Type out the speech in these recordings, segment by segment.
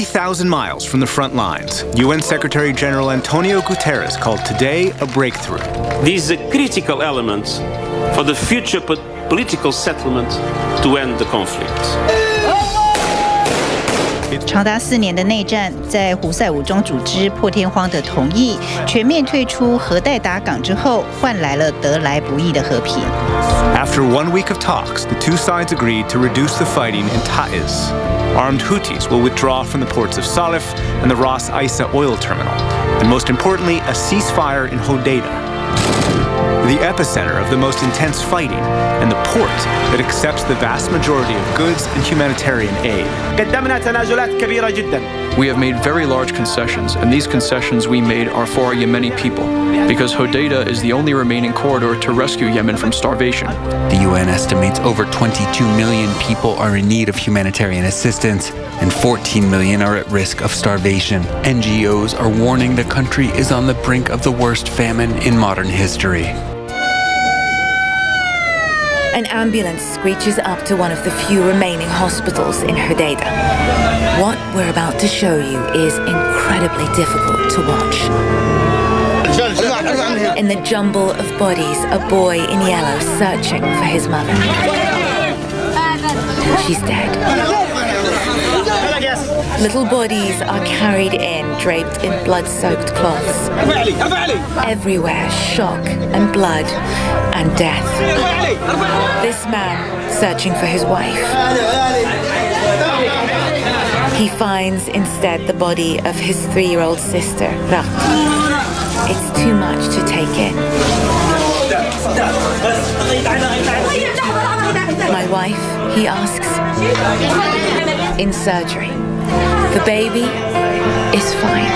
3,000 miles from the front lines, UN Secretary General Antonio Guterres called today a breakthrough. These are critical elements for the future political settlement to end the conflict. 长达4年的内战，在胡塞武装组织破天荒的同意全面退出核代达港之后，换来了得来不易的和平。After 1 week of talks, the two sides agreed to reduce the fighting in Taiz. Armed Houthis will withdraw from the ports of Salif and the Ras Isa oil terminal, and most importantly, a ceasefire in Hodeidah, the epicenter of the most intense fighting and the port that accepts the vast majority of goods and humanitarian aid. We have made very large concessions, and these concessions we made are for our Yemeni people, because Hodeidah is the only remaining corridor to rescue Yemen from starvation. The UN estimates over 22 million people are in need of humanitarian assistance, and 14 million are at risk of starvation. NGOs are warning the country is on the brink of the worst famine in modern history. An ambulance screeches up to one of the few remaining hospitals in Hodeidah. What we're about to show you is incredibly difficult to watch. In the jumble of bodies, a boy in yellow searching for his mother. She's dead. Little bodies are carried in, draped in blood-soaked cloths. Everywhere, shock and blood and death. This man searching for his wife. He finds instead the body of his 3-year-old sister, Rak. It's too much to take in. My wife, he asks. In surgery. The baby is fine.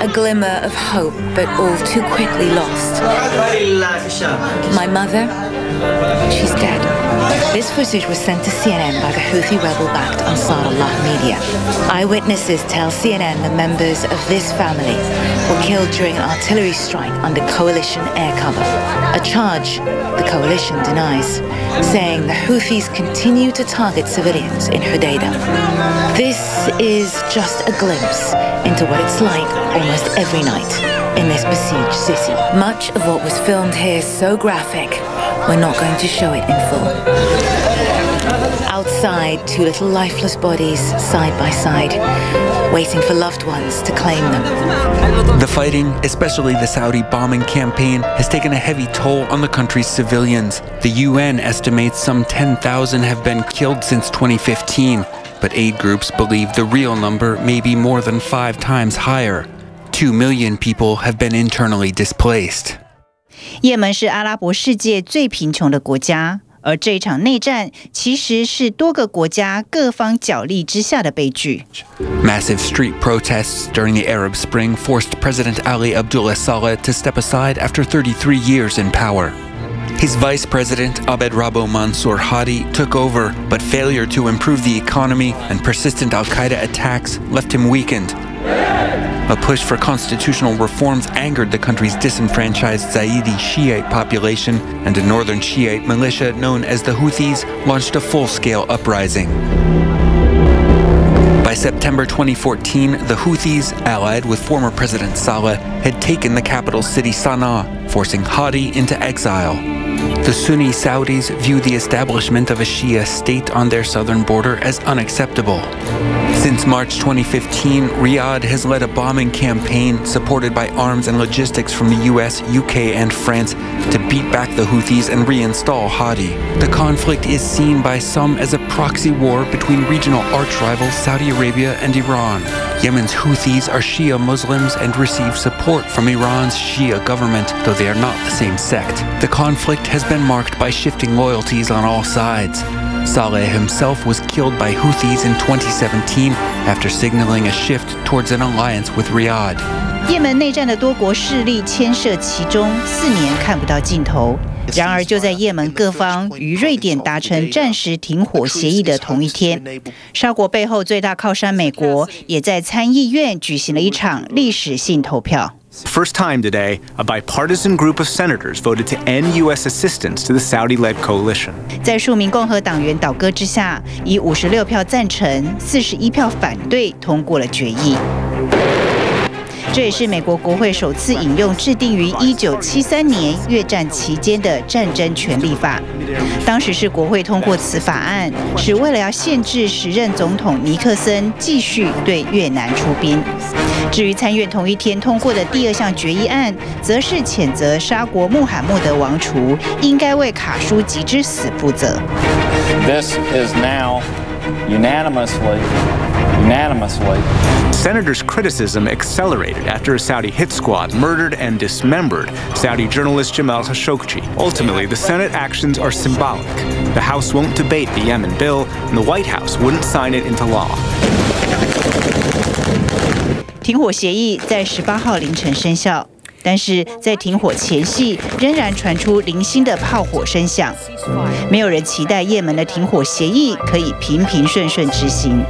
A glimmer of hope, but all too quickly lost. My mother, she's dead. This footage was sent to CNN by the Houthi rebel-backed Ansar Allah media. Eyewitnesses tell CNN the members of this family were killed during an artillery strike under coalition air cover. A charge the coalition denies, saying the Houthis continue to target civilians in Hodeidah. This is just a glimpse into what it's like almost every night in this besieged city. Much of what was filmed here is so graphic, we're not going to show it in full. Outside, 2 little lifeless bodies side by side, waiting for loved ones to claim them. The fighting, especially the Saudi bombing campaign, has taken a heavy toll on the country's civilians. The UN estimates some 10,000 have been killed since 2015, but aid groups believe the real number may be more than 5 times higher. 2 million people have been internally displaced. 也门是阿拉伯世界最贫穷的国家，而这一场内战其实是多个国家各方角力之下的悲剧。Massive street protests during the Arab Spring forced President Ali Abdullah Saleh to step aside after 33 years in power. His vice president, Abed Rabo Mansour Hadi, took over, but failure to improve the economy and persistent al-Qaeda attacks left him weakened. A push for constitutional reforms angered the country's disenfranchised Zaidi Shiite population, and a northern Shiite militia known as the Houthis launched a full-scale uprising. By September 2014, the Houthis, allied with former President Saleh, had taken the capital city Sana'a, forcing Hadi into exile. The Sunni Saudis view the establishment of a Shia state on their southern border as unacceptable. Since March 2015, Riyadh has led a bombing campaign supported by arms and logistics from the US, UK, and France to beat back the Houthis and reinstall Hadi. The conflict is seen by some as a proxy war between regional arch-rivals Saudi Arabia and Iran. Yemen's Houthis are Shia Muslims and receive support from Iran's Shia government, though they are not the same sect. The conflict has been marked by shifting loyalties on all sides. Saleh himself was killed by Houthis in 2017 after signaling a shift towards an alliance with Riyadh. 也门内战的多国势力牵涉其中，4年看不到尽头。然而，就在也门各方与瑞典达成暂时停火协议的同一天，沙国背后最大靠山美国也在参议院举行了一场历史性投票。First time today, a bipartisan group of senators voted to end U.S. assistance to the Saudi-led coalition. 在数名共和党员倒戈之下，以56票赞成、41票反对通过了决议。这也是美国国会首次引用制定于1973年越战期间的战争权利法。当时是国会通过此法案，是为了要限制时任总统尼克森继续对越南出兵。至于参院同一天通过的第2项决议案，则是谴责沙国穆罕默德王储应该为卡舒吉之死负责。This is now unanimously. Senators' criticism accelerated after a Saudi hit squad murdered and dismembered Saudi journalist Jamal Khashoggi. Ultimately, the Senate actions are symbolic. The House won't debate the Yemen bill, and the White House wouldn't sign it into law. 停火协议在18号凌晨生效。但是在停火前夕，仍然传出零星的炮火声响。没有人期待也门的停火协议可以平平顺顺执行，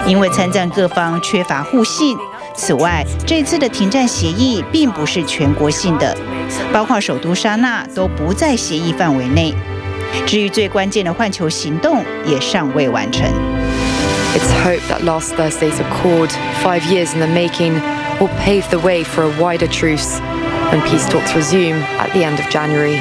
因为参战各方缺乏互信。此外，这次的停战协议并不是全国性的，包括首都沙那都不在协议范围内。至于最关键的换球行动，也尚未完成。It's hoped that last Thursday's accord, 5 years in the making, will pave the way for a wider truce when peace talks resume at the end of January.